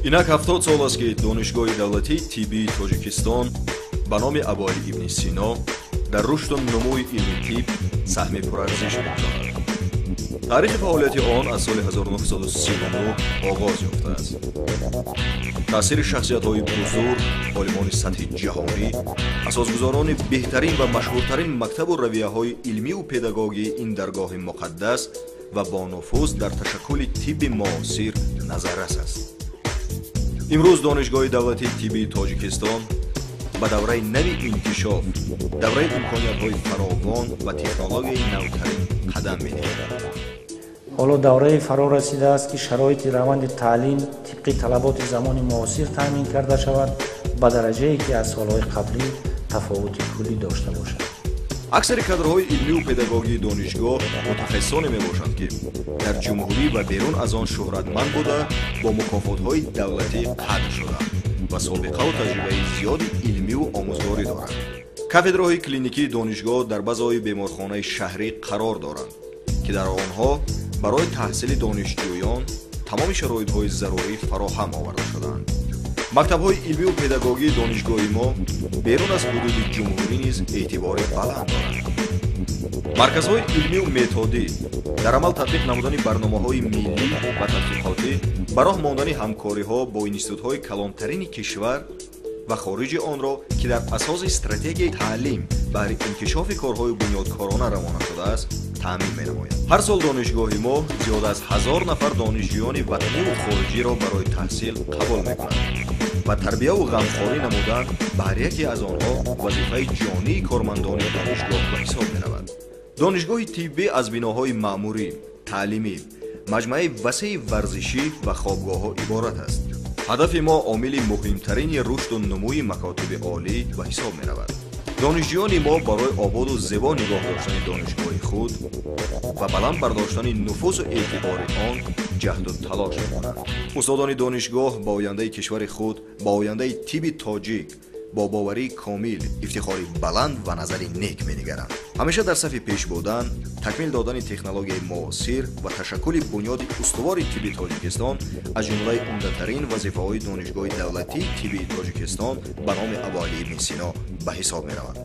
инак 70 сол аст ки донишгоҳи давлатии тиббии тоҷикистон ба номи Абуалӣ ибни Сино дар рушду нумӯи илми тиб саҳми пурарзиш мегузорад. таърихи фаъолияти он аз соли 1939 оғоз ёфтааст. таъсири шахсиятҳои бузург, олимони сатҳи ҷаҳонӣ, асосгузорони беҳтарин ва машҳуртарин мактабу равияҳои илмию педагогии ин даргоҳи муқаддас ва бонуфуз дар ташаккули тибби муосир назаррас аст. имрӯз донишгоҳи давлатии тиббии тоҷикистон ба давраи нави инкишоф, давраи имкониятҳои фаровон ва технологияи навтарин қадам медиҳад. ҳоло давраи фаро расидааст ки шароити раванди таълим тибқи талаботи замони муосир таъмин карда шавад ба дараҷае ки аз солҳои қаблӣ тафовути куллӣ дошта бошад. аксари кадрҳои илмию педагогии донишгоҳ мутахассисоне мебошанд ки дар ҷумҳурӣ ва берун аз он шӯҳратманд буда бо мукофотҳои давлатӣ қадр шуданд ва собиқаву таҷрибаи зиёди илмиву омӯзгорӣ доранд. кафедраҳои клиникии донишгоҳ дар баъзаҳои беморхонаи шаҳрӣ қарор доранд ки дар онҳо барои таҳсили донишҷӯён тамоми шароитҳои зарурӣ фароҳам оварда шудаанд. мактабҳои илмию педагогии донишгоҳи мо берун аз ҳудуди ҷумҳурӣ низ эътибори баланд доранд. марказҳои илмию методӣ дар амал татбиқ намудани барномаҳои миллӣ ва тадқиқотӣ ба роҳ мондани ҳамкориҳо бо институтҳои калонтарини кишвар ва хориҷи онро ки дар асоси стратегияи таълим баҳри инкишофи корҳои бунёдкорона равона шудааст таъмин менамояд. ҳар сол донишгоҳи мо зиёда аз 1000 нафар донишҷӯёни ватаниву хориҷиро барои таҳсил қабул мекунад ва тарбияву ғамхорӣ намудан ба ҳар яке аз онҳо вазифаи ҷонии кормандони донишгоҳ ба ҳисоб меравад. донишгоҳи тиббӣ аз биноҳои маъмурӣ, таълимӣ, маҷмӯаи васеъи варзишӣ ва хобгоҳҳо иборат аст. ҳадафи мо омили муҳимтарини рушду нумӯи макотиби олӣ ба ҳисоб меравад. донишҷӯёни мо барои ободу зебо нигоҳ доштани донишгоҳи худ ва баланд бардоштани нуфузу эътибори он ҷаҳду талош мекунанд. устодони донишгоҳ ба ояндаи кишвари худ, ба ояндаи тибби тоҷик бо боварии комил, ифтихори баланд ва назари нек менигаранд. ҳамеша дар сафи пеш будан, такмил додани технологияи муосир ва ташаккули бунёди устувори тибби тоҷикистон аз ҷумлаи умдатарин вазифаҳои донишгоҳи давлатии тиббии тоҷикистон ба номи Абуалӣ ибни Сино ба ҳисоб меравад.